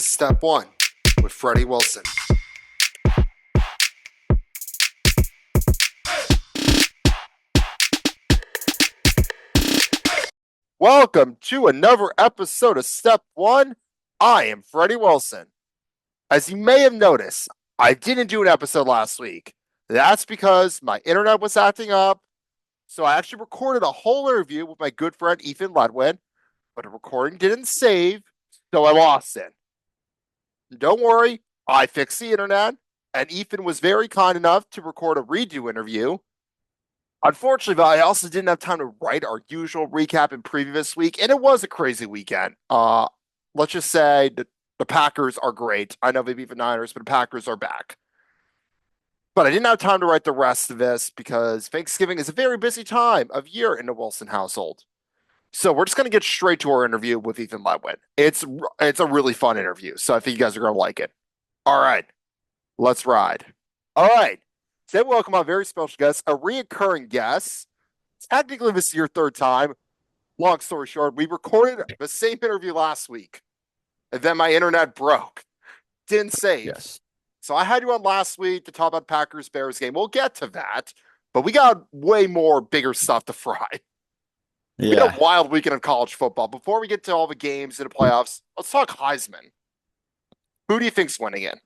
is Step 1 with Freddie Wilson. Welcome to another episode of Step 1. I am Freddie Wilson. As you may have noticed, I didn't do an episode last week. That's because my internet was acting up. So I actually recorded a whole interview with my good friend Ethan Letwat, but the recording didn't save, so I lost it. Don't worry, I fixed the internet, and Ethan was very kind enough to record a redo interview. Unfortunately, I also didn't have time to write our usual recap and preview this week, and it was a crazy weekend. Let's just say the Packers are great. I know they beat the Niners, but the Packers are back. But I didn't have time to write the rest of this because Thanksgiving is a very busy time of year in the Wilson household. So we're just going to get straight to our interview with Ethan Letwat. It's a really fun interview, so I think you guys are going to like it. All right, let's ride. All right, today we welcome our very special guest, a reoccurring guest. Technically, this is your third time. Long story short, we recorded the same interview last week, and then my internet broke. Didn't save. Yes. So I had you on last week to talk about Packers-Bears game. We'll get to that, but we got way more bigger stuff to fry. We had a wild weekend of college football. Before we get to all the games in the playoffs, let's talk Heisman. Who do you think's winning it?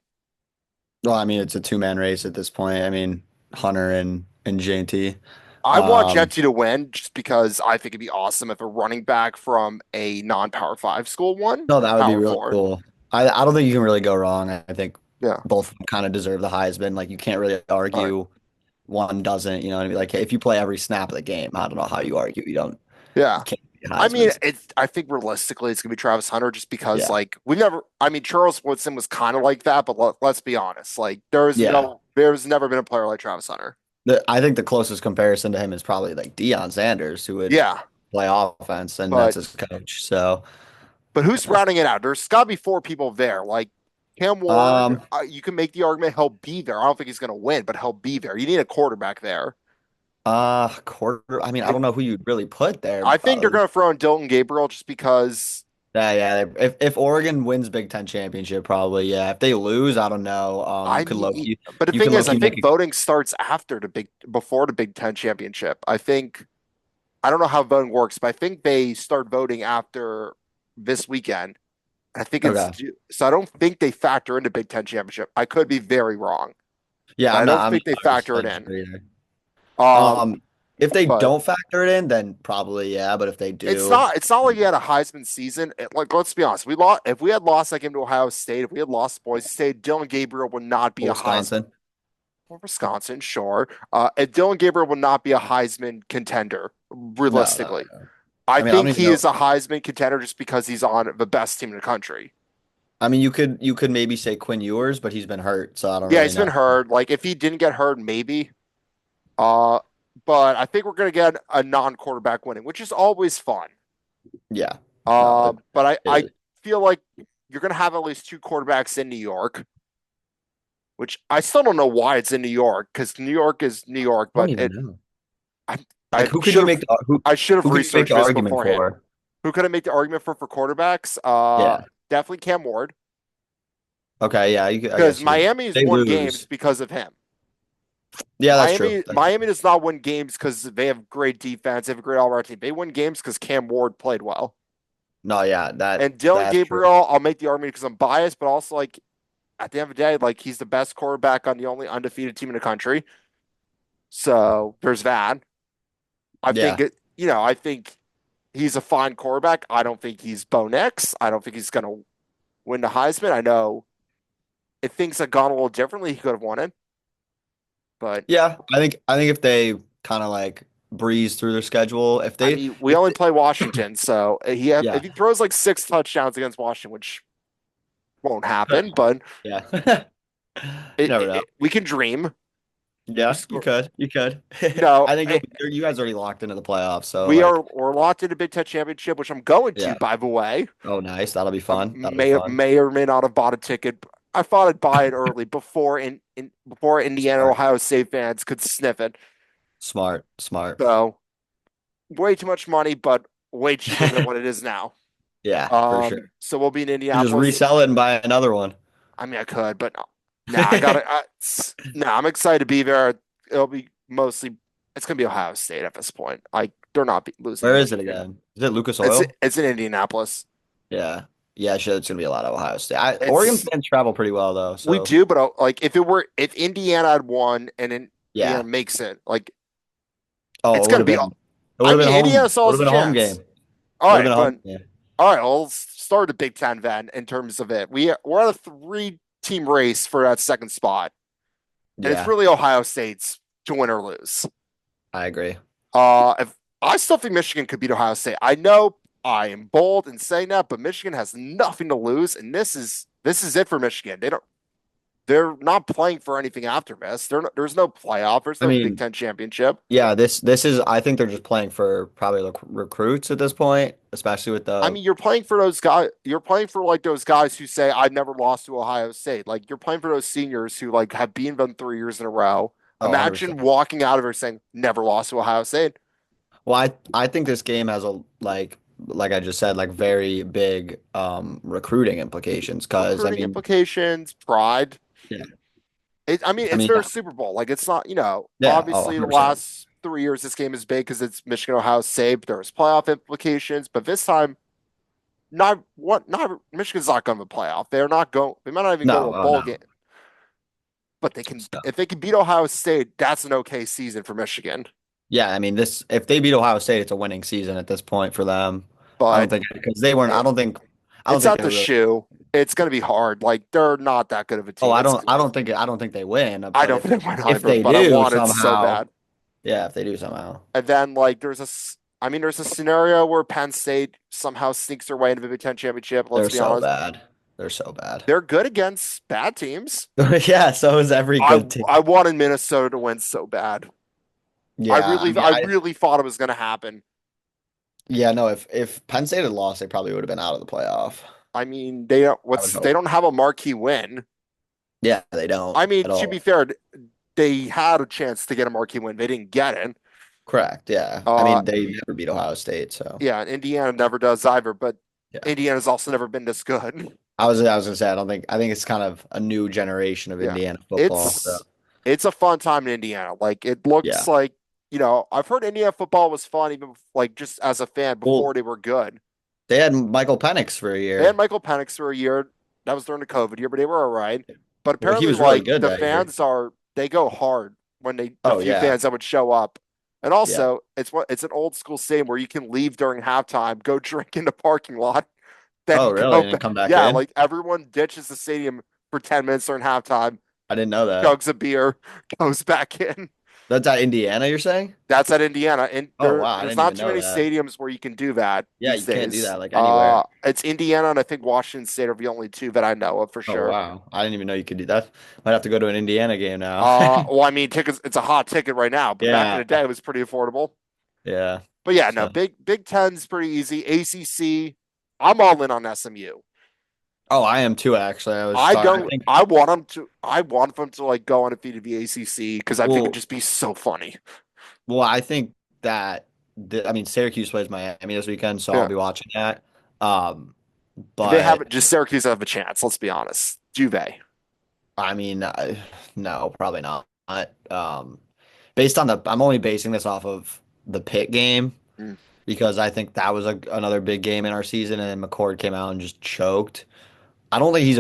Well, I mean, it's a two-man race at this point. I mean, Hunter and JT. I want Jetsy to win just because I think it'd be awesome if a running back from a non-Power 5 school won. No, that would be Power really 4. cool. I don't think you can really go wrong. I think Yeah. both of them kind of deserve the Heisman. Like, you can't really argue one doesn't, you know what I mean? Like, if you play every snap of the game, I don't know how you argue. You Yeah. can't be I mean, Heismans. I think realistically it's going to be Travis Hunter just because, Yeah. like, Charles Woodson was kind of like that, but let's be honest. Like, there's Yeah. never been a player like Travis Hunter. I think the closest comparison to him is probably like Deion Sanders, who would Yeah. play offense, and But that's his coach. So, But who's rounding it out? There's got to be 4 people there. Like Cam Ward, you can make the argument he'll be there. I don't think he's going to win, but he'll be there. You need a quarterback there. quarter. I mean, I don't know who you'd really put there. I think they're going to throw in Dylan Gabriel just because. Yeah. If Oregon wins Big Ten championship, probably yeah. If they lose, I don't know. You could But the you thing can is, I low-key think make voting starts before the Big Ten championship. I don't know how voting works, but I think they start voting after this weekend. I think so. I don't think they factor into Big Ten championship. I could be very wrong. Yeah, I don't think they factor it in. Either. If they but don't factor it in, then probably yeah. But if they do, it's not like you had a Heisman season. Like, let's be honest, if we had lost that game to Ohio State, if we had lost to Boise State, Dylan Gabriel would not be Wisconsin. a Heisman. Or Wisconsin, sure. And Dylan Gabriel would not be a Heisman contender, realistically. No. I think he is a Heisman contender just because he's on the best team in the country. I mean, you could maybe say Quinn Ewers, but he's been hurt, so I don't. Yeah, really he's know. been hurt. Like, if he didn't get hurt, maybe. But I think we're going to get a non-quarterback winning, which is always fun. Yeah. But I feel like you're going to have at least 2 quarterbacks in New York, which I still don't know why it's in New York because New York is New York. But who could you make? I should have researched this argument beforehand. for? Who could I make the argument for quarterbacks? Definitely Cam Ward. Okay, yeah, because Miami's won games because of him. Yeah, that's true. Miami does not win games because they have great defense. They have a great all-around team. They win games because Cam Ward played well. No, yeah, and Dylan Gabriel, true. I'll make the argument because I'm biased, but also like at the end of the day, like he's the best quarterback on the only undefeated team in the country. So there's that. I think he's a fine quarterback. I don't think he's Bo Nix. I don't think he's going to win the Heisman. I know if things had gone a little differently, he could have won it. But yeah, I think if they kind of like breeze through their schedule, we only play Washington, so if he throws like 6 touchdowns against Washington, which won't happen, but yeah, we can dream. Yeah, you could. No, I think you guys are already locked into the playoffs, so we're locked into Big Ten championship, which I'm going to, by the way. Oh, nice, that'll be fun. May or may not have bought a ticket. I thought I'd buy it early before Indiana, Ohio State fans could sniff it. Smart. So, way too much money, but way cheaper than what it is now. Yeah, for sure. So we'll be in You just Indianapolis. resell it and buy another one. I mean, I could, but nah, I gotta. Nah, I'm excited to be there. It'll be mostly. It's gonna be Ohio State at this point. Like they're not losing to Where is it Michigan. again? Is it Lucas Oil? It's in Indianapolis. Yeah. Yeah, sure. It's gonna be a lot of Ohio State. Oregon It's fans travel pretty well though, we so do, but like if Indiana had won and Indiana yeah. makes it, like Oh, it's it would gonna have be. been it would I have been mean, Indiana home. still Would has have a been a home chance. game. All Would have right, been a home but game. all right, well, let's start the Big Ten then in terms of it. We're at a three-team race for that second spot, and it's Yeah, really Ohio State's to win or lose. I agree. If I still think Michigan could beat Ohio State. I know I am bold in saying that, but Michigan has nothing to lose, and this is it for Michigan. They're not playing for anything after this. There's no playoff. There's I no Big mean, Ten championship. yeah, this is I think they're just playing for probably like recruits at this point, especially with I the mean, you're playing for those guys. You're playing for like those guys who say I've never lost to Ohio State. Like you're playing for those seniors who like have beaten them 3 years in a row. oh, Imagine 100%. walking out of there saying never lost to Ohio State. Well, I think this game has a like I just said, like very big recruiting implications because I Recruiting mean, implications, pride. yeah. I mean, I it's mean, their Super Bowl. Like it's not, yeah, oh, obviously the 100%. last 3 years this game is big because it's Michigan Ohio State. But there's playoff implications, but this time, not Michigan's not going to the playoff. They're not going. They might not even go to No, a oh bowl no. game. But they can, So, if they can beat Ohio State, that's an okay season for Michigan. yeah, I mean, this if they beat Ohio State, it's a winning season at this point for them. I don't But think because they weren't. it, I don't it's think at they the were really. shoe. It's going to be hard. Like they're not that good of a Oh, team. It's I don't think they win. I But don't think they win if either. they But I do want it so somehow, bad. yeah, if they do somehow, And then like I mean, there's a scenario where Penn State somehow sneaks their way into the Big Ten championship. Let's they're be so honest, bad. They're so bad. they're good against bad teams. Yeah, so is every I good team. I wanted Minnesota to win so bad. Yeah, I mean, I really thought it was going to happen. yeah, no, if Penn State had lost, they probably would have been out of the playoff. I mean, I would they hope. don't have a marquee win. Yeah, they don't I mean, at to be all. fair, they had a chance to get a marquee win. They didn't get it. Correct. Yeah. I Uh, mean, they never beat Ohio State, so yeah, Indiana never does either, but yeah. Indiana's also never been this good. I was gonna say I think it's kind of a new generation of Yeah. Indiana football. So It's it's a fun time in Indiana. Like it yeah. looks like, I've heard Indiana football was fun even like just as a fan Well, before they were good. they had Michael Penix for a They had year. Michael Penix for a year. That was during the COVID year, but they were all right. But Well, he apparently was really like good the that year. fans they go hard when the Oh few yeah. fans that would show up. And Yeah. also it's an old school stadium where you can leave during halftime, go drink in the parking lot, then Oh, really? go And then back. come back Yeah, in? like everyone ditches the stadium for 10 minutes during halftime, I didn't know that. chugs a beer, goes back in. That's at Indiana, you're saying? That's at Indiana. And Oh wow, I there's didn't not even too know many that. stadiums where you can do that Yeah, these you can't do days. that like anywhere. It's Indiana and I think Washington State are the only two that I know of for Oh sure. wow. I didn't even know you could do that. Might have to go to an Indiana game now. Well, I mean, tickets, it's a hot ticket right now, but back in Yeah. the day, it was pretty affordable. Yeah. But yeah, no, So Big Ten's pretty easy. ACC, I'm all in on SMU. oh, I am too actually. I was talking I think I want them to like go undefeated the ACC because I think it'd well just be so funny. well I think that I mean Syracuse plays Miami this weekend, so I'll Yeah. be watching that. Um They have but just Syracuse have a chance, let's be honest. Juve. I mean no, probably not. Based on the I'm only basing this off of the Pitt game Mm. because I think that was another big game in our season and then McCord came out and just choked. I don't think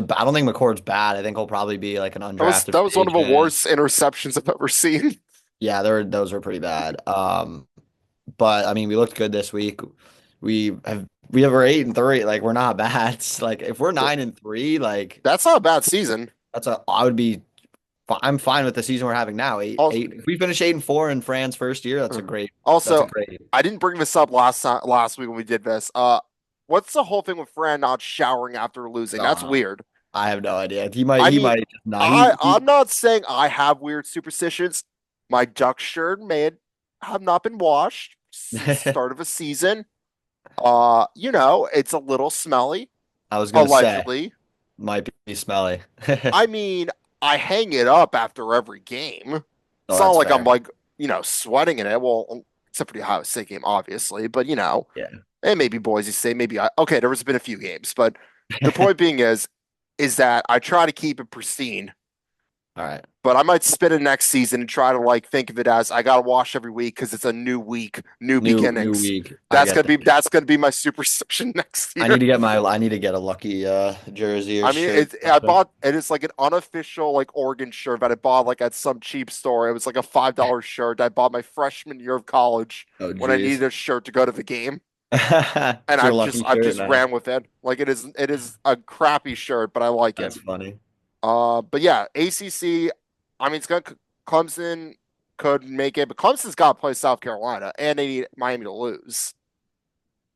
McCord's bad. I think he'll probably be like an undrafted That was free one of the agent. worst interceptions I've ever seen. Yeah, those were pretty bad. But I mean, we looked good this week. We have we're 8-3. Like we're not bad. It's like if we're 9-3, like That's not a bad season. I would be I'm fine with the season we're having now. Also, Eight. If we finish 8-4 in Fran's first year, that's a also, great. I didn't bring this up last week when we did this. What's the whole thing with Fran not showering after losing? That's Uh, weird. I have no idea. I He mean, might just not. He I'm not saying I have weird superstitions. My duck shirt may have not been washed since the start of a season. It's a little smelly, I was gonna say allegedly. might be smelly. I mean, I hang it up after every game. Oh, It's not that's like I'm fair. like, sweating in it. Well, except for the Ohio State game, obviously. But Yeah. and maybe Boise State, maybe okay, there was been a few games, but the point being is that I try to keep it pristine, All right. but I might spin it next season and try to like think of it as I gotta wash every week because it's a new week, new New beginnings. week. I get that. That's gonna be my superstition next year. I need to get a lucky jersey or I mean, shirt. I bought it is like an unofficial like Oregon shirt that I bought like at some cheap store. It was like a $5 shirt I bought my freshman year of college Oh when I needed geez. a shirt to go to the game. And It's your lucky I've shirt just now. ran with it. Like it is a crappy shirt, but I like it. That's funny. But yeah, ACC. I mean, it's gonna Clemson could make it, but Clemson's got to play South Carolina, and they need Miami to lose.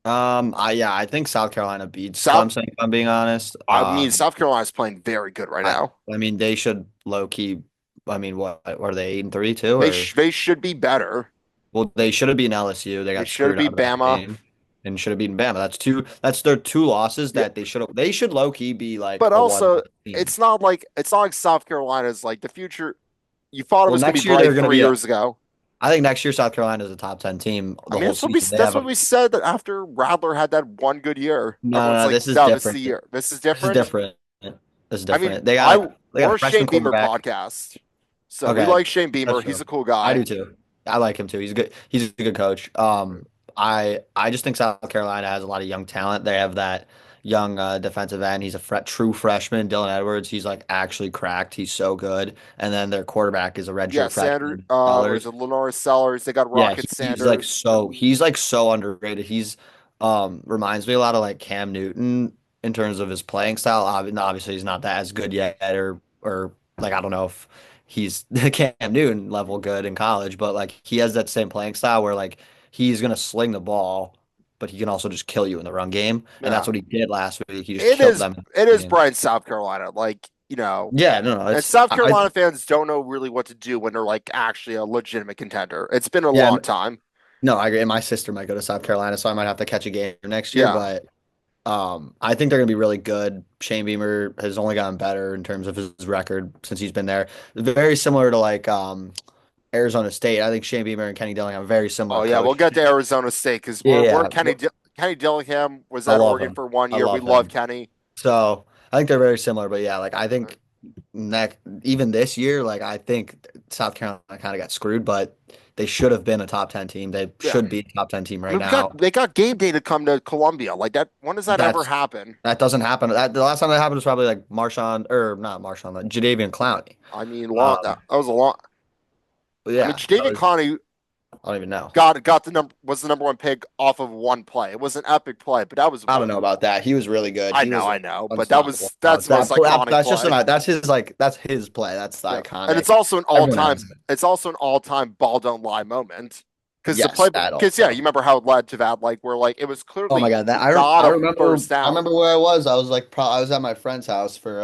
I think South Carolina beats South, Clemson, if I'm being honest. I mean, South Carolina's playing very good right I now. I mean they should low key. I mean, what are they 8-3 too? Or They should be better. well, they should have beaten LSU. They They got should screwed out beat of that Bama, game and should have beaten Bama. That's two. That's their two losses yeah, that they should have. They should low key be like but a one also team. it's not like South Carolina's like the future. You thought it Well, was going to be next year they're bright going to three be. years ago. I think next year South Carolina is a top 10 team I the mean, whole season. They that's have what a we said that after Rattler had that one good year. Everyone's no. like, This is no, this is the different. year. This is This is different. different. This is I mean, different. They got we're a a Shane freshman Beamer quarterback. podcast, so we Okay, like Shane that's Beamer. He's true. a cool I guy. do too. I like him too. He's good. He's a good coach. I just think South Carolina has a lot of young talent. They have that young defensive end. He's a true freshman, Dylan Edwards. He's like actually cracked. He's so good. And then their quarterback is a Yeah, redshirt Sanders, freshman, or is Sellers. it Lenore Sellers? They got Yeah, Rocket Sanders. he's like so underrated. He's reminds me a lot of like Cam Newton in terms of his playing style. Obviously, he's not that as good yet, or like I don't know if he's the Cam Newton level good in college, but like he has that same playing style where like he's gonna sling the ball, but he can also just kill you in the run game, and that's Yeah, what he did last week. He just killed them in it the is game. Brian, South Carolina. Like, you know, Yeah, no, and it's South Carolina fans don't know really what to do when they're like actually a legitimate contender. It's been a yeah, long time. no, I agree. And my sister might go to South Carolina, so I might have to catch a game next year, Yeah. but. I think they're going to be really good. Shane Beamer has only gotten better in terms of his record since he's been there. Very similar to like Arizona State. I think Shane Beamer and Kenny Dillingham are very similar Oh yeah, we'll coach. get to Arizona State because we're Yeah, Kenny Dillingham was I at love Oregon him. for one I year. We love love him. Kenny. So I think they're very similar. But yeah, like I think next even this year, like I think South Carolina kind of got screwed, but they should have been a top 10 team. They Yeah. should be a top 10 team I right mean, now. they got game day to come to Columbia. Like that. When does that ever That's happen? that doesn't happen. The last time that happened was probably like Marshawn or not Marshawn, like Jadeveon Clowney. I mean, Um, that was a long. but I mean, yeah, David Clowney I don't even know. got the number was the number one pick off of one play. It was an epic play, but that was I don't know about that. He was really good. I know, but Unstoppable. that's the most iconic That's just play. that's his play. That's the Yeah, and iconic. Everyone has it. it's also an all time ball don't lie moment because the play Yes, that because yeah, you also. remember how it led to that like where like it was Oh my clearly God, that not a first I down. remember where I was. I was like I was at my friend's house for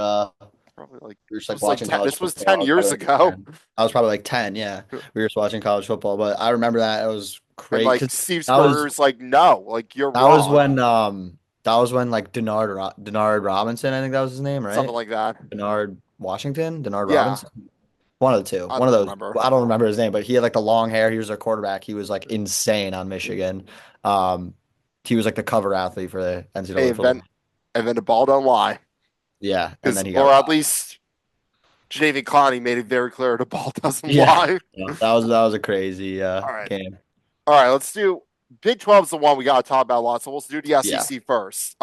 Probably like we were just it like was like watching 10, college this was football. 10 years ago. I was probably like 10, yeah. We were just watching college football, but I remember that it was And crazy like 'cause Steve that was Spurrier's like, no, like you're that was wrong. when like Denard Robinson, I think that was his name, Something right? like that. Denard Yeah, Robinson. One of the two. I One of don't those. remember. I don't remember his name, but he had like the long hair. He was their quarterback. He was like insane on Michigan. Um, he was like the cover athlete for the Hey, NCAA football. and then the ball don't lie. Yeah, and Because then he got or at robbed. least Jadavion Clowney made it very clear the ball doesn't Yeah, lie. yeah, that was a crazy All right. game. All right, let's do Big 12 is the one we gotta talk about a lot, so let's do the Yeah. SEC first.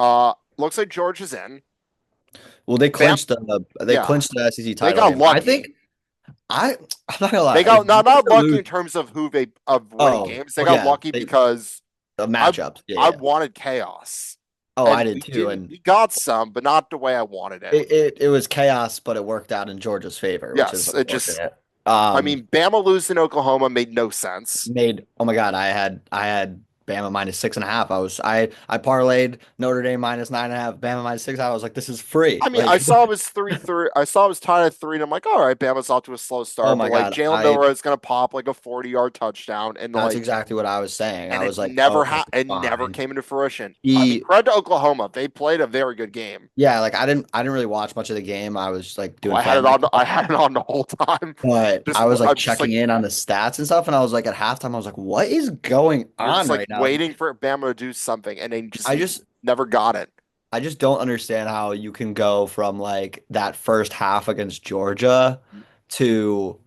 Looks like Georgia's in. Well, Bam, they yeah, clinched the SEC they title got game. I lucky. think I'm not gonna They lie. If got not Georgia lucky in lose, terms of who they of winning games. They got yeah, lucky because the I matchups. Yeah, I yeah. wanted chaos, Oh, I and did too, and we got some, but not the way I wanted it. it was chaos, but it worked out in Georgia's favor, which is Yes, it just. unfortunate. I mean, Bama losing Oklahoma made no sense. Made oh my God, I had Bama minus 6.5. I parlayed Notre Dame minus 9.5, Bama minus 6. I was like, this is free. I mean, Like, I saw it was 3-3. I saw it was tied at three, and I'm like, all right, Bama's off to a slow oh start, my but like God, Jalen Milroe is gonna pop like a 40-yard touchdown, and that's like, exactly what I was saying. and I was like, okay, it never fine. came into fruition. I mean, He credit to Oklahoma, they played a very good game. Yeah, like I didn't really watch much of the game. I was like Oh, doing family I stuff, had it on the whole time. but I was like I'm just checking like, in on the stats and stuff, and I was like at halftime, I was like, what is going you're on just like, right now? waiting for Bama to do something, and they just I just never got it. I just don't understand how you can go from like that first half against Georgia to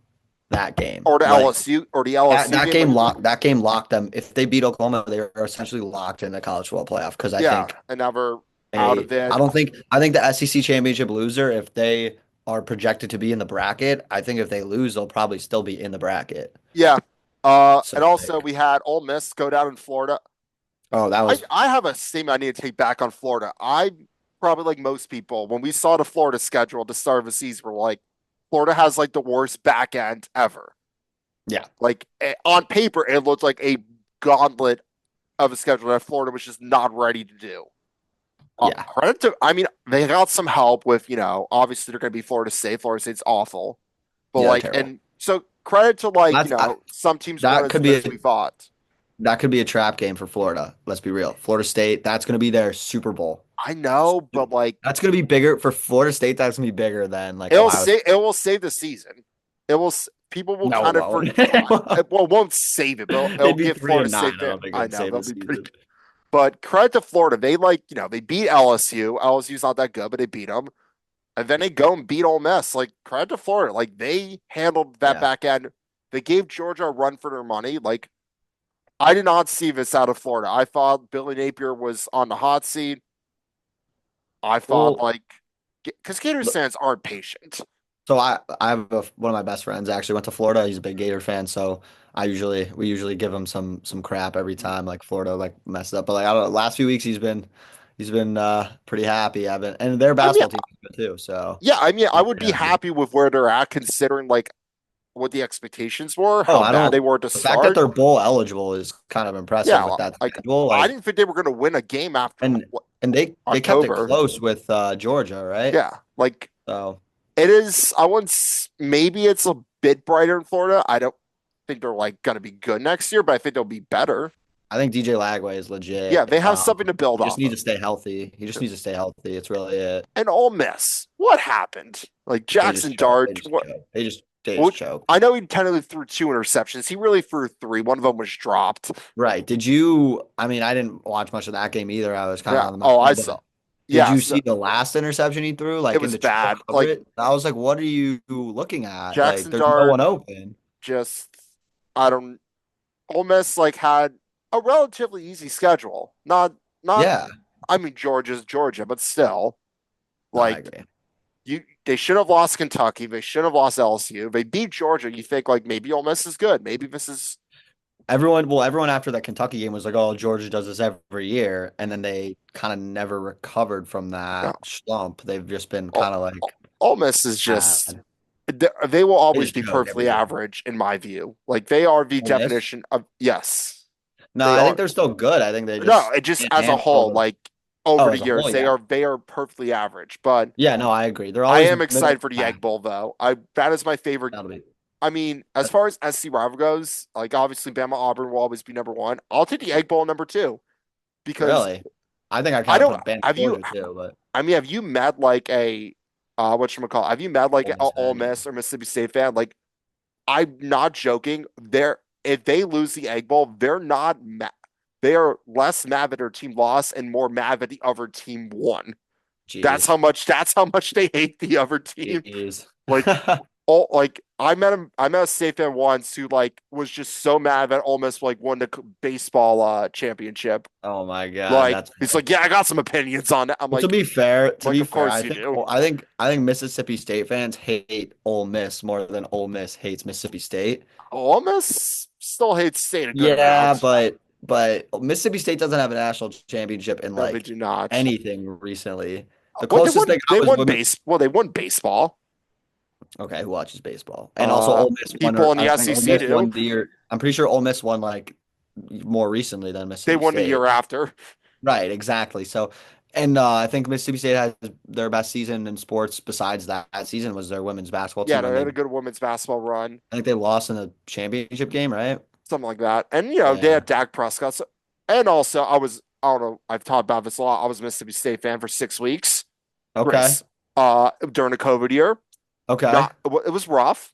that game. Or the Like LSU or the that LSU that game. game Like, locked them. If they beat Oklahoma, they are essentially locked in the college football playoff because I yeah, think and never out a of it. I don't think I think the SEC championship loser, if they are projected to be in the bracket, I think if they lose, they'll probably still be in the bracket. Yeah. So And also like, we had Ole Miss go down in Florida. oh, that I was I have a statement I need to take back on Florida. I probably like most people when we saw the Florida schedule at the start of the season, we're like, Florida has like the worst back end ever. yeah. Like on paper, it looked like a gauntlet of a schedule that Florida was just not ready to do. Yeah. Credit to, I mean, they got some help with, obviously they're going to be Florida State. Florida State's awful, but Yeah, they're like, terrible. and so credit to like, That's I, some teams weren't that as could good be as we thought. that could be a trap game for Florida. Let's be real. Florida State, that's going to be their Super Bowl. I know, but like, That's going to be bigger for Florida State. That's going to be bigger than like Ohio State. it will save the season. People will No, it kind of won't. well, it won't save it, but it'll They'd be give three Florida and nine. State I there. don't think I it'd know save they'll the be pretty, season. but credit to Florida. They like, they beat LSU. LSU's not that good, but they beat them. And then they go and beat Ole Miss. Like, credit to Florida. Like, they handled that Yeah. back end. They gave Georgia a run for their money. Like, I did not see this out of Florida. I thought Billy Napier was on the hot seat. I thought, Well, like, because Gators fans aren't patient. so I have one of my best friends actually went to Florida. He's a big Gator fan, so we usually give him some crap every time like Florida like messed up. But like I don't know, last few weeks he's been pretty happy. I've been and their I mean, basketball team is good too. So yeah, I mean, I would be yeah. happy with where they're at considering, like, what the expectations were, Oh, how I bad don't. they were to The fact that start. they're bowl eligible is kind of impressive Yeah, with that like, schedule. I Like didn't think they were going to win a game after and what, and they kept it October. close with Georgia, right? Yeah, like, So it is. I wouldn't. Maybe it's a bit brighter in Florida. I don't think they're like going to be good next year, but I think they'll be better. I think DJ Lagway is Yeah, legit. they have something to build He just off needs of. to stay healthy. He just needs to stay healthy. It's really it. And Ole Miss, what happened? Like They just Jackson choke. They Dart, just what? choke. They just What? choke. I know he technically threw two interceptions. He really threw three. One of them was dropped. Right. Did you? I mean, I didn't watch much of that game either. I was kind of Yeah. on my Oh, I phone, saw. but did you Yes, see the last interception he threw, it like was into triple bad. Like coverage? I was like, what are you looking at? Like, Jackson there's no Dart one open. just. I don't. Ole Miss like had a relatively easy schedule. Not. Yeah. I mean, Georgia's Georgia, but still, No, I like agree. they should have lost Kentucky. They should have lost LSU. They beat Georgia. You think like maybe Ole Miss is good. Maybe this is Everyone after that Kentucky game was like, "Oh, Georgia does this every year," and then they kind of never recovered from no. that slump. They've just been Ole, kind of like Ole Miss is just bad. they will They always just be choke every perfectly year. average in my view. Like they are the Ole Miss? definition of yes, No, they I think are. they're still good. I think they No, just it just can't as a handle whole, the. like over Oh, the as a whole, years, yeah, they are perfectly average. But yeah. No, I agree. They're I always am middle of excited for the the pack. Egg Bowl though. I that is my favorite. That'll be I mean, as far as SC rival goes, like obviously Bama Auburn will always be number one. I'll take the Egg Bowl number two because really. I think I I kind of don't put Bama have you. Georgia too, but I mean, have you met like a whatchamacallit? Have you met like Ole a Miss Ole fan. Yeah. Miss or Mississippi State fan? Like I'm not joking. They're if they lose the Egg Bowl, they're not mad. They are less mad that their team lost and more mad that the other team won. Jeez. That's how much they hate the other team. Jeez. Like all like I met a State fan once who like was just so mad that Ole Miss like won the baseball championship. Oh my God, Like that's he's funny. like, yeah, I got some opinions on that. I'm Well, to like, be of fair, course you do. I think Mississippi State fans hate Ole Miss more than Ole Miss hates Mississippi State. Ole Miss still hates State a good Yeah, amount. but Mississippi State doesn't have a national championship in No, they like do not. anything recently. The Well, closest they they got was won women. base. Well, they won baseball. Okay, who watches baseball? And also Ole Miss won. People in I the think Ole SEC Miss do. won the year. I'm pretty sure Ole Miss won like more recently than They Mississippi won the State. year after. Right, exactly. So, and I think Mississippi State has their best season in sports besides that season was their women's basketball Yeah, team, and they they had a good women's basketball run, I think they lost in the championship game, right? something like that. And they Yeah. had Dak Prescott. And also, I don't know. I've talked about this a lot. I was a Mississippi State fan for 6 weeks. Okay. Grace. During the COVID year, Okay. not it was rough.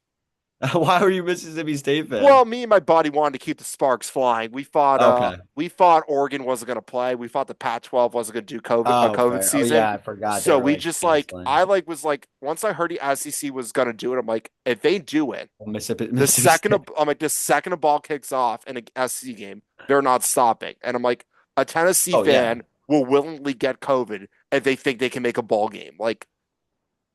Why were you Mississippi State fan? Well, me and my buddy wanted to keep the sparks flying. Okay. We thought Oregon wasn't going to play. We thought the Pac-12 wasn't going to do a Oh, COVID fair. Oh season. yeah, I forgot they So were we like just like canceling I like was like once I heard the SEC was going to do it, I'm like if they do it, Mississippi State. the second a ball kicks off in a SEC game, they're not stopping. And I'm like a Tennessee Oh yeah, fan will willingly get COVID if they think they can make a ball game. Like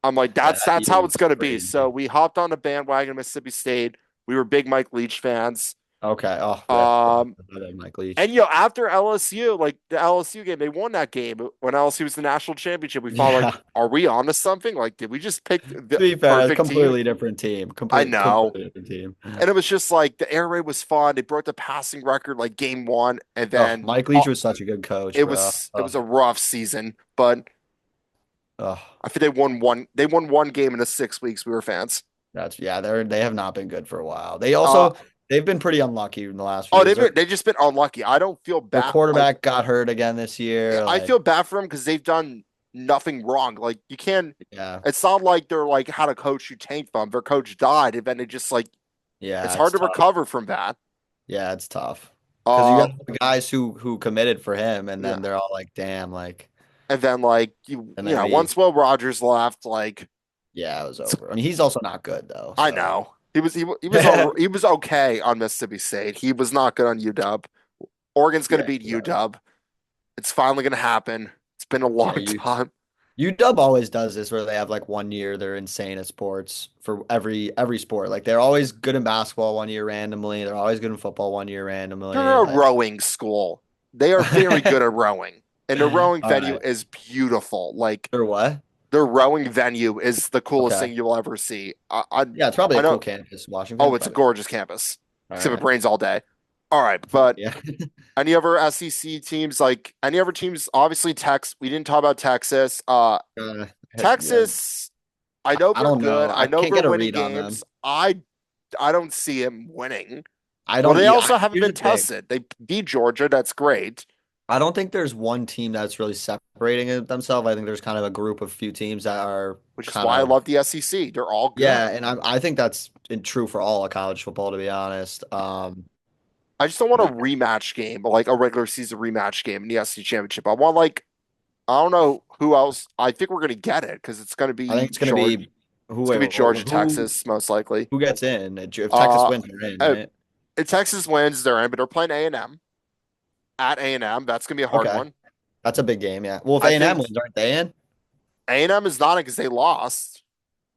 I'm like, yeah, that's that how year it's was gonna be. So crazy. we hopped on the bandwagon of Mississippi State. We were big Mike Leach fans. Okay. Oh, rip. Um, I like Mike Leach. and after LSU, like the LSU game, they won that game when LSU was the national championship. We thought, like, Yeah. are we on to something? Like, did we just pick To the be fair, a perfect team? completely different team. I know. Completely different team. And it was just like the air raid was fun. They broke the passing record like game one, and Oh, then Mike Leach was such a good coach, bro. it was a rough season. But Oh, I think they won one game in the 6 weeks we were fans. that's yeah. They have not been good for a while. Uh, They've been pretty unlucky in the last few oh, years. they've just been unlucky. I don't feel Their bad. Like quarterback got hurt again this year. I Like feel bad for them because they've done nothing wrong. Like you can't. yeah, It's not like they're like had a coach who tanked them. Their coach died, and then they just like it's yeah, hard it's to tough. recover from that. Yeah, it's tough because you Uh, got the guys who committed for him, and then yeah. they're all like, "Damn!" Like, And then like and then we, once Will Rogers left, like yeah, it was over. I mean, he's also not good though. I So know he was okay on Mississippi State. He was not good on UW. Oregon's going to yeah, beat yeah. UW. It's finally going to happen. It's been a Yeah, long time. UW always does this where they have like one year they're insane at sports for every sport. Like they're always good in basketball one year randomly. They're always good in football one year randomly. They're a Like, rowing school. They are very good at rowing, and the rowing all venue right, is beautiful. Like they're what? their rowing venue is the coolest Okay, thing you'll ever see. yeah, it's probably I a cool know. campus, Oh, Washington. it's a Probably. gorgeous campus. All Except it right, rains all day. All right, but yeah. any other SEC teams like any other teams? Obviously, We didn't talk about Texas. Uh, yeah, Texas. I know I they're don't good. know. I I know can't they're get a winning read on games. them. I don't see him winning. I Well, don't. they Yeah, also haven't here's been the thing. tested. They beat Georgia. That's great, I don't think there's one team that's really separating themselves. I think there's kind of a group of few teams that are which is kind why I of love the SEC. They're all yeah, good. and I think that's true for all of college football, to be honest. I just don't want a rematch game, like a regular season rematch game in the SEC championship. I want like I don't know who else. I think we're gonna get it because I think it's going to be It's who gonna be Georgia, who Texas, most likely. who gets in. If Texas Uh, wins, they're in, uh, right? if Texas wins, they're in, but they're playing A&M at A&M. That's gonna be a hard Okay, one. that's a big game. Yeah. Well, if I A&M think wins, aren't they in? A&M is not in because they lost.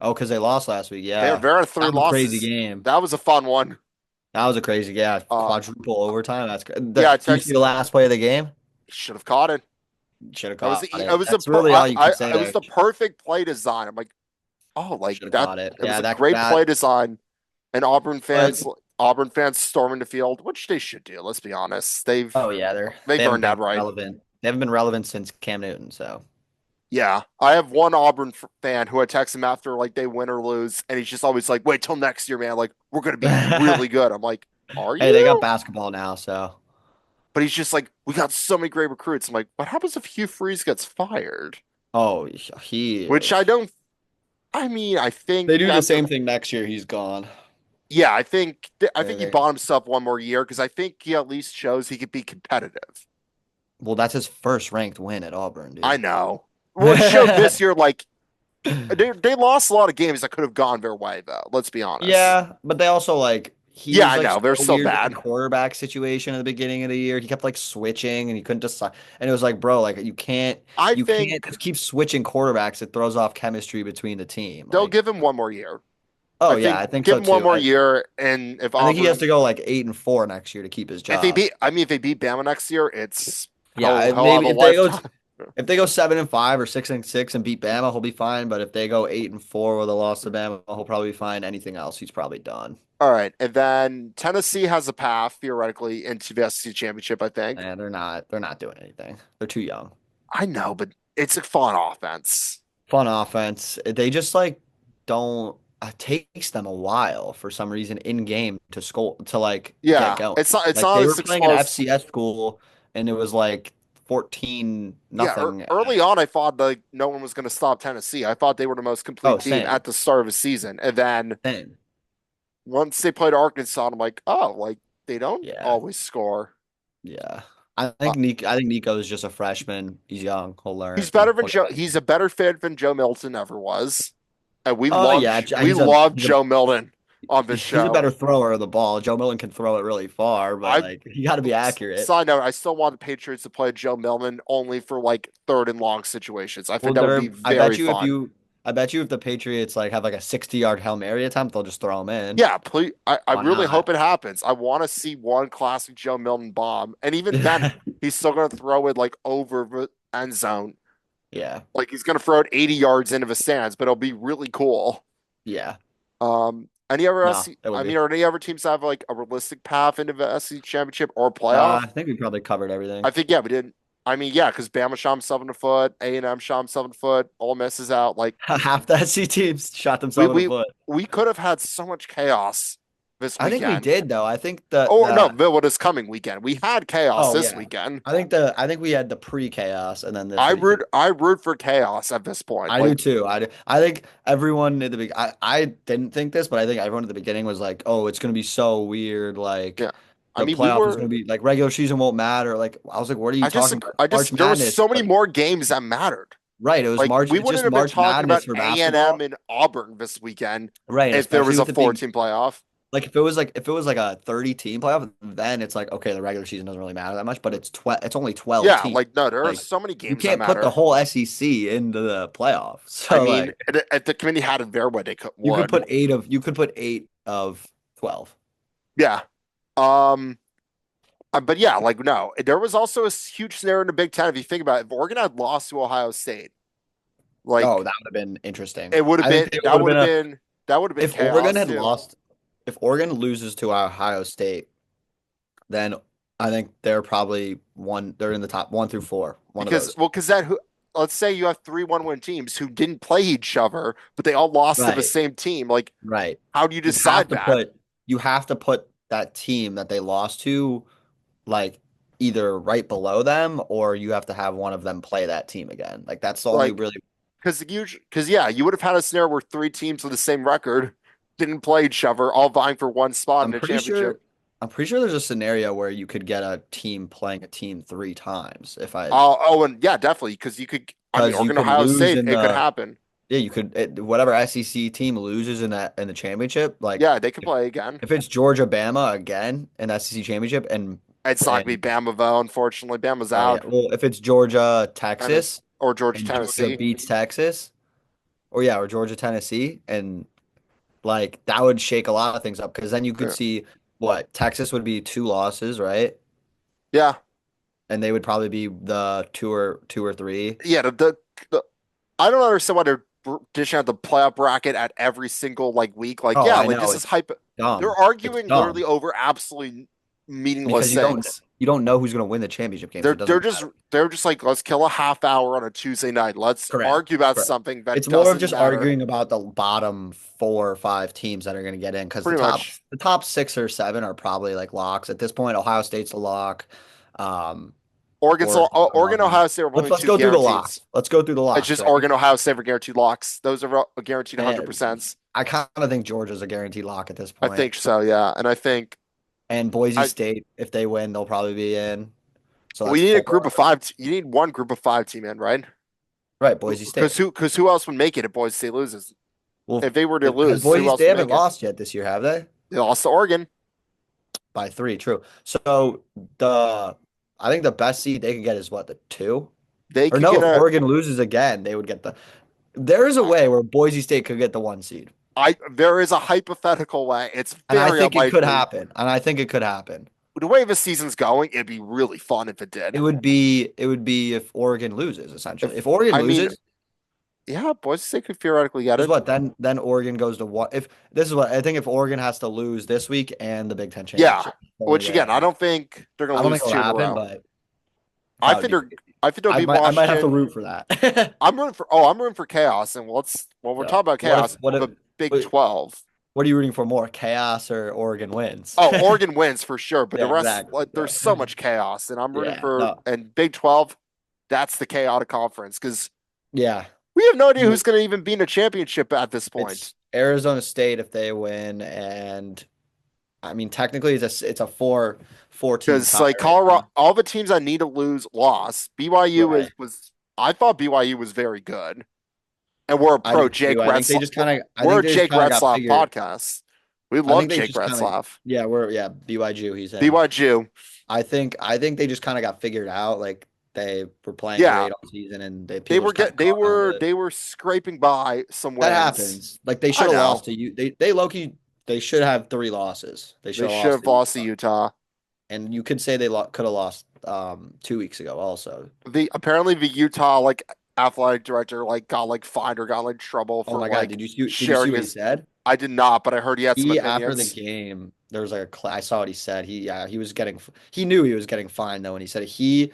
Oh, because they lost last week. They're Yeah, very three that was a crazy losses. game. That was a fun one. That was a crazy, yeah, Uh, quadruple overtime. yeah, Do you see Texas the last play of the game? should have caught it. Should have That was caught it it. was That's really all you can say it was there. the perfect play design. I'm like, oh, like Should have that. caught it. It was Yeah, a that great play that. design, and But Auburn fans storming the field, which they should do. Let's be honest. oh yeah, they They've haven't earned been that right. relevant. They haven't been relevant since Cam Newton. So Yeah, I have one Auburn fan who I text him after like they win or lose, and he's just always like, "Wait till next year, man. Like we're gonna be hey, really good." I'm like, "Are they got you?" basketball now. So But he's just like, "We got so many great recruits." I'm like, "What happens if Hugh Freeze gets fired?" oh he. Which I don't. I mean, I They think do the after, same thing next year. He's gone. yeah, I think he They bought himself one more year because I think he at least shows he could be competitive. well, that's his first ranked win at Auburn, I dude. know. Well, he showed this year like they lost a lot of games that could have gone their way though. Let's be honest. Yeah, but they also like he Yeah, was I like know. They're so so weird with the bad. quarterback situation at the beginning of the year. He kept like switching and he couldn't decide. And it was like, bro, like I you can't think just keep switching quarterbacks. It throws off chemistry between the team. they'll Like, give him one more year. oh I yeah, think I think give so him one too. more year, and I think he has to go like 8-4 next year to keep his job. if they beat Bama next year, it's Yeah, he'll have maybe a lifetime. if they go 7-5 or 6-6 and beat Bama, he'll be fine. But if they go 8-4 with a loss to Bama, he'll probably be fine. Anything else, he's probably done. All right, and then Tennessee has a path theoretically into the SEC championship. I think. And they're not doing anything. They're too young. I know, but it's a fun offense. Fun offense. They just like don't it takes them a while for some reason in game to score to like get Yeah, going. it's Like not they were as playing an exposed. FCS school and it was like 14 Yeah, nothing. early on, I thought like no one was going to stop Tennessee. I thought they were the most Oh, complete team same. at the start of the season, and then Same. once they played Arkansas, I'm like, oh, like they don't Yeah. always score. Yeah. Uh, I think Nico is just a freshman. He's young. He'll he's learn. better than He'll get Joe. better. He's a better fit than Joe Milton ever was, and Oh yeah, we love he's a Joe Milton on this he's a show. better thrower of the ball. Joe Milton can throw it really far, but I like you got to be accurate. Side note, I still want the Patriots to play Joe Milton only for like third and long situations. I think Well, that would be very fun. I bet you if the Patriots like have like a 60-yard Hail Mary attempt, they'll just throw him in. Yeah, please. I Why really hope not? it happens. I want to see one classic Joe Milton bomb. And even then, he's still going to throw it like over the end zone. Yeah. Like he's going to throw it 80 yards into the stands, but it'll be really cool. Yeah. Any other No, SC, it would I be. mean, are any other teams have like a realistic path into the SC championship or playoff? I think we probably covered I everything. think, yeah, we didn't. I mean, yeah, because Bama shot himself in the foot, A&M shot himself in the foot, Ole Miss is out. Like Half the SC teams shot we themselves in the we foot. we could have had so much chaos this I think we weekend. did though. I think that Oh no, that what is coming weekend? We had chaos oh this yeah. weekend. I think we had the pre-chaos and then this weekend. I root for chaos at this point. I do Like, too. I do. I think everyone at the I didn't think this, but I think everyone at the beginning was like, "Oh, it's gonna be so weird. Like yeah. I the mean, we playoff is were. gonna be like regular season won't matter." Like I was like, "What are you I talking disagree. about? March There were Madness." so many Like more games that mattered. right, it was Like, March. we It's wouldn't just have been March talking about Madness for A&M basketball. and Auburn this weekend Right, and if there especially was a with it being 14 playoff. like if it was like a 30 team playoff, then it's like okay, the regular season doesn't really matter that much, but it's only 12 Yeah, teams. like no, there are Like so many you games that can't put the matter. whole SEC into the playoff. I So mean, like if the committee had it their way, they could would. you could put 8 of 12. Yeah. Um. But yeah, like no, there was also a huge scenario in the Big Ten. If you think about it, if Oregon had lost to Ohio State, Oh, like that would have been interesting. it would have I think been it would have been a that would have been if Oregon chaos had too. lost if Oregon loses to Ohio State, then I think they're in the top 1 through 4, one of Because those. well, because that who let's say you have three one-win teams who didn't play each other, but they all lost to the Right, same team. Like, right. how do you You have decide to that? put you have to put that team that they lost to like either right below them or you have to have one of them play that team again. Like that's the only Like, really because yeah, you would have had a scenario where three teams with the same record didn't play each other, all vying for one spot in I'm the pretty sure championship. I'm pretty sure there's a scenario where you could get a team playing a team 3 times if I Oh, and yeah, definitely because you could. I mean, because you Oregon, could Ohio lose State, in it could the happen. yeah whatever SEC team loses in the championship like Yeah, they could play again. if it's Georgia Bama again in the SEC championship It's not gonna be and Bama though. Unfortunately, Bama's oh yeah out. well if it's Georgia Tennis Texas or Georgia, and Georgia Tennessee. beats Texas or Georgia Tennessee and like that would shake a lot of things up because then you could Yeah, see what Texas would be 2 losses right yeah, and they would probably be the two or three. yeah. The I don't understand why they're dishing out the playoff bracket at every single like week. Like, Oh, yeah, I like know this is it's hype. They're dumb. It's arguing literally dumb over absolutely because meaningless things. you don't know who's going to win the championship games. It They're doesn't just matter. like let's kill a half hour on a Tuesday night. Let's Correct. argue about Correct. something that It's more of doesn't just matter. arguing about the bottom 4 or 5 teams that are going to get in because Pretty much. the top 6 or 7 are probably like locks at this point. Ohio State's a lock. Um, Oregon's a Oregon, lock. Ohio State are only Let's two go through the guaranteed. locks. Let's go through the It's locks, just right? Oregon, Ohio State for guaranteed locks. Those are guaranteed And 100%. I kind of think Georgia's a guaranteed lock at this I point. think so, yeah. And I think And Boise I State, if they win, they'll probably be in. So we that's need a four. group of five. You need one group of five team in, right? Right, Boise State. Because who else would make it if Boise State loses? Well, If they were to has lose, who Boise else State would haven't make it? lost yet this year, have they? They lost to Oregon. By 3, true. So the I think the best seed they could get is what, the 2? They Or could no, get if a. Oregon loses again, they would get the there is a way where Boise State could get the 1 seed. I there is a hypothetical way. It's And I very think it could unlikely. happen. And I think it could happen. The way the season's going, it'd be really fun if it did. It would be if Oregon loses, essentially. If If Oregon I mean, loses, yeah, Boise State could theoretically get is it. what then Oregon goes to what if this is what I think if Oregon has to lose this week and the Big Ten Yeah, championship. The only which way again, I don't think they're I gonna don't think lose it'll two in a happen, row. but I that would think be they're I think they'll beat I might have to Washington. root for that. I'm rooting for chaos. And when we're So talking about chaos, what if the Big what, 12. what are you rooting for more? Chaos or Oregon wins? Oh, Oregon wins for sure, but the Yeah, rest, exactly. like, there's so much chaos, and I'm rooting Yeah. for No. and Big 12. That's the chaotic conference because Yeah. we have no idea Well, who's going to even be in a championship at this point. Arizona State if they win, and I mean technically it's a four team Because tie like right Colorado, now. all the teams I need to lose lost. BYU Right. was I thought BYU was very good, and we're a I pro do too. Jake I think they Retzlaff. just kind of I We're think a they just Jake kind of got Retzlaff figured. podcast. We I love think they Jake just kind of Retzlaff. yeah, we're BYU he's in. BYU, I think they just kind of got figured out. Like they were playing yeah, great all season, and people just kind of caught on to it. they were scraping by some That wins. happens. Like they I should have lost know to you. They low key they should have three losses. They should they have should lost have to lost to Utah, Utah. and you could say they could have lost 2 weeks ago also. The apparently the Utah like athletic director like got like fined or got like trouble Oh for my God, like did you see sharing what he his. said? I did not, but I heard he had some He after the opinions. game, there was like I saw what he said. He was getting he knew he was getting fined though when he said it. He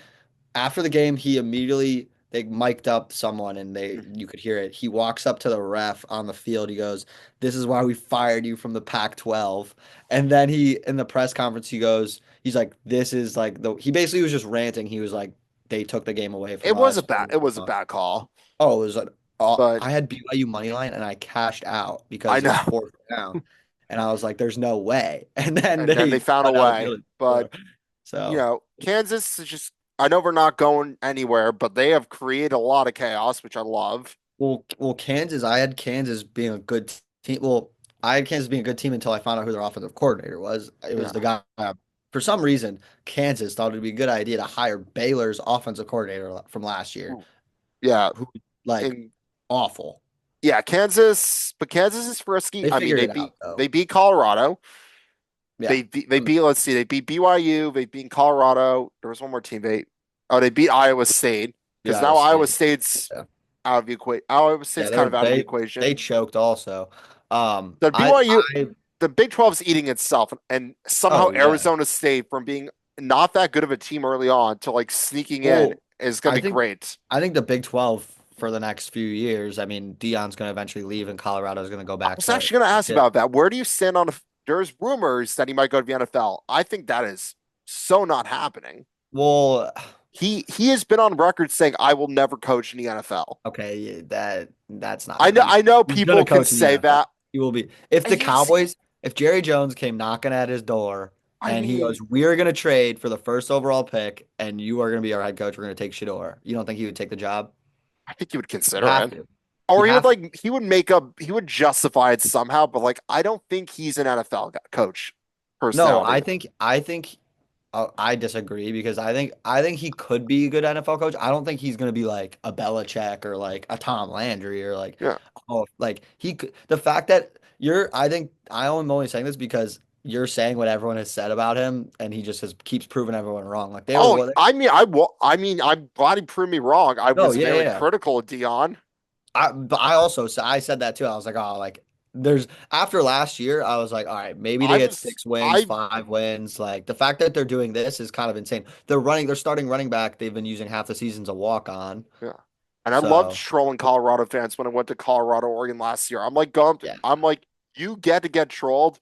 after the game, he immediately they mic'd up someone and they you could hear it. He walks up to the ref on the field. He goes, "This is why we fired you from the Pac-12." And then he in the press conference he's like, "This is like the." He basically was just ranting. He was like, "They took the game away from us." It was a bad call, Oh, it was like, but I had BYU money line and I cashed out I because it was know. fourth down, and I was like, "There's no way." And then And then they they found a got down the way, field and but scored. So. Kansas is just. I know we're not going anywhere, but they have created a lot of chaos, which I love. Well, Kansas. I had Kansas being a good team. Well, I had Kansas being a good team until I found out who their offensive coordinator was. It was the Yeah, guy. For some reason, Kansas thought it'd be a good idea to hire Baylor's offensive coordinator from last year, yeah, who like and awful. yeah, Kansas, but Kansas is frisky. They I mean, figured it out they though. beat Colorado. Yeah, They beat let's see, they beat BYU, they beat Colorado. There was one more team they beat Iowa State yeah, because Iowa now Iowa State. State's Yeah, out of the equation. Iowa yeah. State's kind of out of the They equation. choked also. The I BYU, I the Big 12's eating itself, and somehow oh yeah. Arizona State from being not that good of a team early on to like sneaking in Well, is going I to be think great. I think the Big 12 for the next few years. I mean, Dion's going to eventually leave, and Colorado's going to go I back was to. actually going to ask Yeah. about that. Where do you stand on? There's rumors that he might go to the NFL. I think that is so not happening. Well, He has been on record saying I will never coach in the NFL. okay, that's not true. I know He's going to people can coach in the say NFL. that. He will be. If the He's Cowboys, if Jerry Jones came knocking at his door I and he mean, goes, "We're going to trade for the first overall pick, and you are going to be our head coach. We're going to take Shador." You don't think he would take the job? I think he would He'd consider have it. to. He'd Or have to. he would justify it somehow, but like I don't think he's an NFL coach No, personality. I think I disagree because I think he could be a good NFL coach. I don't think he's going to be like a Belichick or like a Tom Landry or like Yeah. oh like he could the fact that you're I think I'm only saying this because you're saying what everyone has said about him and he just keeps proving everyone wrong. Like they were Oh, what I mean, I'm glad he proved me wrong. I no, was yeah, yeah, very yeah. critical of Dion. But I also I said that too. I was like, oh, like there's after last year, I was like, all right, maybe they I get was 6 wins, I 5 wins. Like the fact that they're doing this is kind of insane. They're starting running back. They've been using half the season's a walk on. Yeah. And I loved So trolling Colorado fans when I went to Colorado, Oregon last year. yeah. I'm like, you get trolled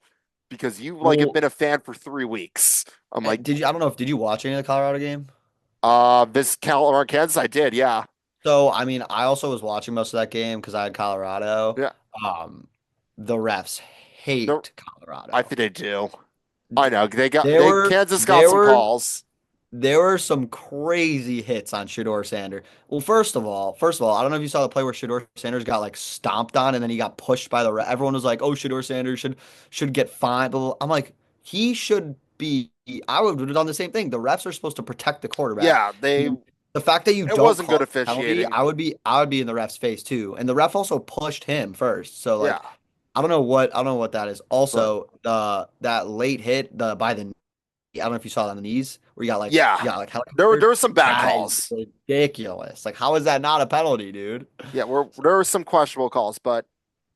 because you like have Well, been a fan for 3 weeks. I'm like, I don't know if did you watch any of the Colorado game? this Colorado, Kansas, I did, yeah. So I mean, I also was watching most of that game because I had Colorado. Yeah. Um, the refs No, hate I Colorado. think they do. I know. There were Kansas got there some were calls. There were some crazy hits on Shador Sanders. Well, first of all, I don't know if you saw the play where Shador Sanders got like stomped on and then he got pushed by the ref. Everyone was like, "Oh, Shador Sanders should get fined." Blah, blah, blah. I'm like, he should be. I would have done the same thing. The refs are supposed to protect the quarterback. Yeah, And the fact that you it don't wasn't good call the penalty, officiating. I would be in the ref's face too. And the ref also pushed him first. So Yeah, like, I don't know what that is. but Also, the that late hit the by the I don't know if you saw it on the knees where yeah, you got like helicoptered. there were some bad That is calls. ridiculous. Like, how is that not a penalty, dude? Yeah, there were some questionable calls, but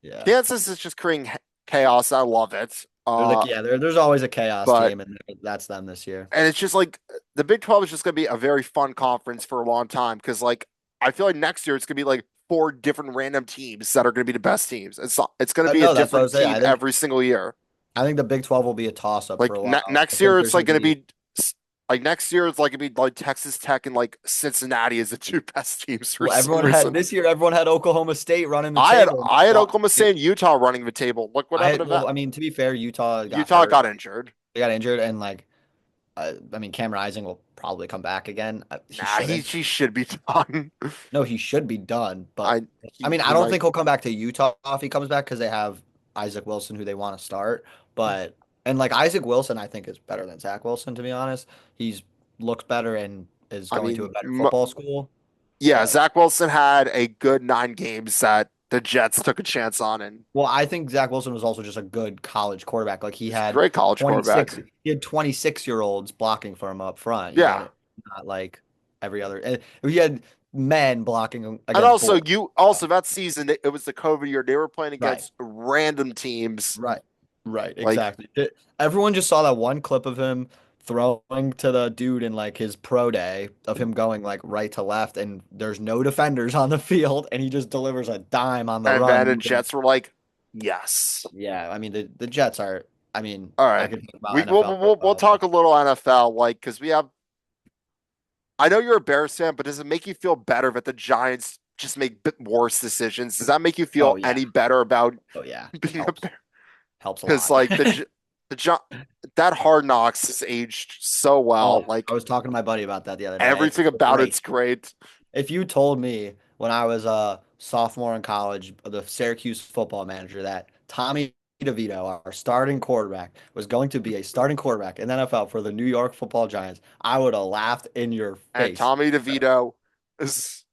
Yeah. Kansas is just creating chaos. I love it. There's always a chaos But team, and that's them this year. and it's just like the Big 12 is just going to be a very fun conference for a long time because like I feel like next year it's going to be like four different random teams that are going to be the best teams. It's going to be a No, that's what I different was saying. team every single year. I think the Big 12 will be a toss up for Like a while. I next think year, it's there's like going to going to be be Like next year, it's like it'd be like Texas Tech and like Cincinnati as the two best teams for Well, some everyone had reason. this year. Everyone had Oklahoma State running the I had table. I had Oklahoma State and Utah running the table. Look what happened to Well, that. I mean, to be fair, Utah got Utah hurt. got injured. They got injured, and like, I mean, Cam Rising will probably come back again. He Nah, shouldn't. he should be done. No, he should be done. But I I mean, I he don't might. think he'll come back to Utah if he comes back because they have Isaac Wilson, who they want to start. But and like Isaac Wilson, I think is better than Zach Wilson, to be honest. He's looks better and is I going to a mean, better football school. yeah, But Zach Wilson had a good 9 games that the Jets took a chance on, and well, I think Zach Wilson was also just a good college quarterback. Like he's a great college quarterback. he had 26-year-olds blocking for him up front. You Yeah, gotta not like every other. And he had men blocking him and against also boys. you also that season it was the COVID year. They were playing Right. against random teams. Right. Right. Like Exactly. Everyone just saw that one clip of him throwing to the dude in like his pro day of him going like right to left, and there's no defenders on the field, and he just delivers a dime on the and then run. the Jets were like, yes. Yeah, I mean the Jets are. I mean, All I right. could talk about We we'll, NFL for a we'll while, talk a little NFL like because we have I know you're a Bears fan, but does it make you feel better that the Giants just make worse decisions? Does that make you oh feel yeah, any better about oh yeah, being a helps Bear? helps a Because lot. like that Hard Knocks has aged so well. Oh, I Like was talking to my buddy about that the other day. It's everything about it's great. great. If you told me when I was a sophomore in college, the Syracuse football manager, that Tommy DeVito, our starting quarterback, was going to be a starting quarterback in the NFL for the New York Football Giants, I would have laughed in your And face. Tommy DeVito is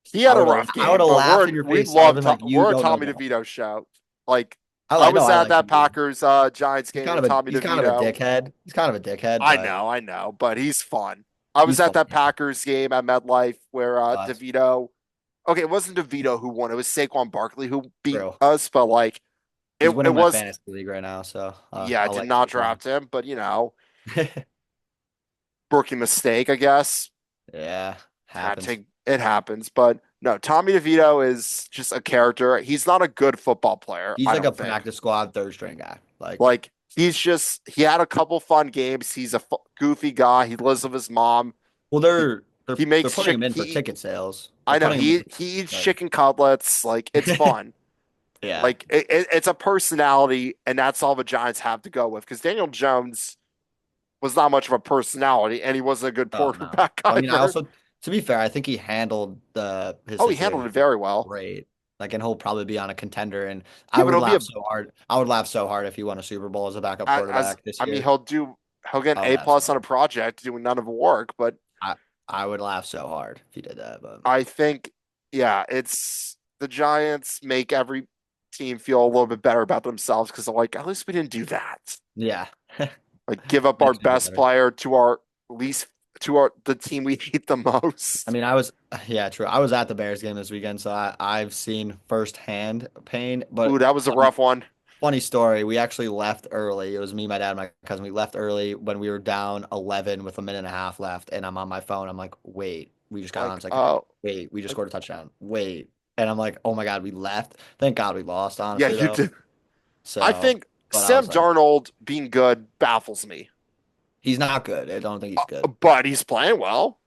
he had a rough I would game, have but laughed in your we face. I would have love been like, you we're a don't know Tommy ball. DeVito show. Like I I like no, was I at like that DeVito. Packers Giants game with Tommy He's kind of a DeVito. dickhead. He's kind of a dickhead, but I know, but he's fun. I was he's at fun. that Yeah. Packers game at MetLife where Uh, DeVito. Okay, it wasn't DeVito who won; it was Saquon Barkley who beat True. us. But like, He's it winning my was fantasy league right now, so yeah, I I'll did let not Saquon. draft him, but rookie mistake, I guess. Yeah, I happens. think it happens, but no, Tommy DeVito is just a character. He's not a good football player, He's I like a don't think. practice squad third string guy. Like, Like he had a couple fun games. He's a goofy guy. He lives with his mom. well, He they're he they're makes putting chick. him in for He ticket sales. They're I know putting him in, he eats like, chicken cutlets. Like it's fun. yeah. Like it's a personality, and that's all the Giants have to go with. Because Daniel Jones was not much of a personality, and he wasn't a good Oh no. quarterback Well, I mean, I either. also, to be fair, I think he handled the his Oh, he handled situation it very well. great. Like, and he'll probably be on a contender. And Yeah, I but would he'll be laugh a so hard. I would laugh so hard if he won a Super Bowl as a backup as quarterback this I mean year. he'll get an I would A laugh so plus on a hard. project doing none of the work. But I I would laugh so hard if he did that. But I think yeah, it's the Giants make every team feel a little bit better about themselves because they're like at least we didn't do that. yeah, Like give up our makes me feel best better. player to our least to our the team we hate the I most. mean, yeah, true. I was at the Bears game this weekend, so I've seen firsthand pain. Ooh, But that was a rough one. funny story, we actually left early. It was me, my dad, and my cousin. We left early when we were down 11 with a minute and a half left, and I'm on my phone. I'm like, wait, we just got on Like, second. oh, Wait, we just like, scored a touchdown. Wait, and I'm like, oh my God, we left. Thank God we lost, yeah, honestly you though. did. I So, think but I Sam was like, Darnold being good baffles me, he's not good. I don't think he's good. but he's playing well.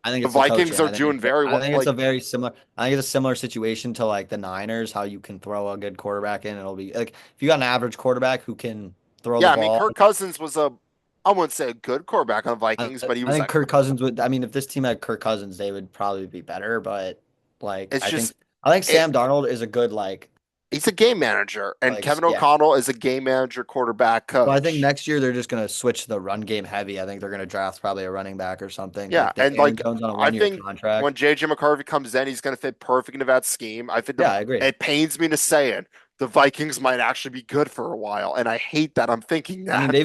I think The it's the coaching. Vikings are doing very I well. think it's Like, a very similar. I think it's a similar situation to like the Niners, how you can throw a good quarterback in, and it'll be like if you got an average quarterback who can throw the yeah, I mean, ball. Kirk Cousins was I wouldn't say a good quarterback on the Vikings, but he I was think like, Kirk Cousins would. I mean, if this team had Kirk Cousins, they would probably be better. But like, it's just, I think it, Sam Darnold is a good he's a game manager, and Kevin yeah. O'Connell is a game manager, quarterback So I think coach. next year they're just gonna switch to the run game heavy. I think they're gonna draft probably a running back or something. Yeah, Like they and Aaron like Jones on a I 1 year think when contract. JJ McCarthy comes in, he's going to fit perfect into that scheme. I think Yeah, I agree. it pains me to say it. The Vikings might actually be good for a while, and I hate that I'm thinking I mean, that.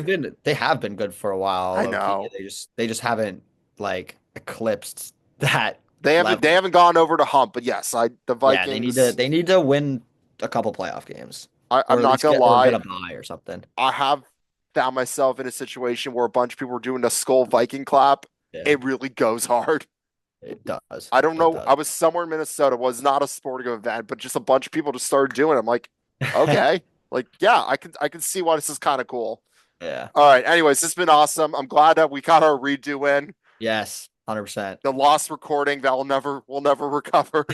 they have been good for a while, I low key. know They just haven't like eclipsed that they level. haven't gone over the hump, but yes, I the Yeah, Vikings. they need to win a couple playoff games, I'm or at not least gonna get lie, a bye or something. I have found myself in a situation where a bunch of people were doing the skull Viking clap. Yeah, It really goes hard. it does. I don't It know. does. I was somewhere in Minnesota. It was not a sporting event, but just a bunch of people just started doing it. I'm like, okay, like yeah, I can see why this is kind of cool. Yeah. All right. Anyways, it's been awesome. I'm glad that we got our redo in. Yes. 100%. The lost recording that will never recover.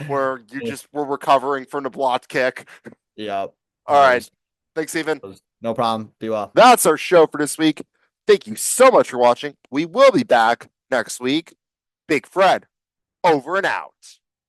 Where you just were recovering from the blocked kick. Yep. All right. Hilarious. Thanks, Ethan. No problem. Be well. That's our show for this week. Thank you so much for watching. We will be back next week. Big Fred, over and out.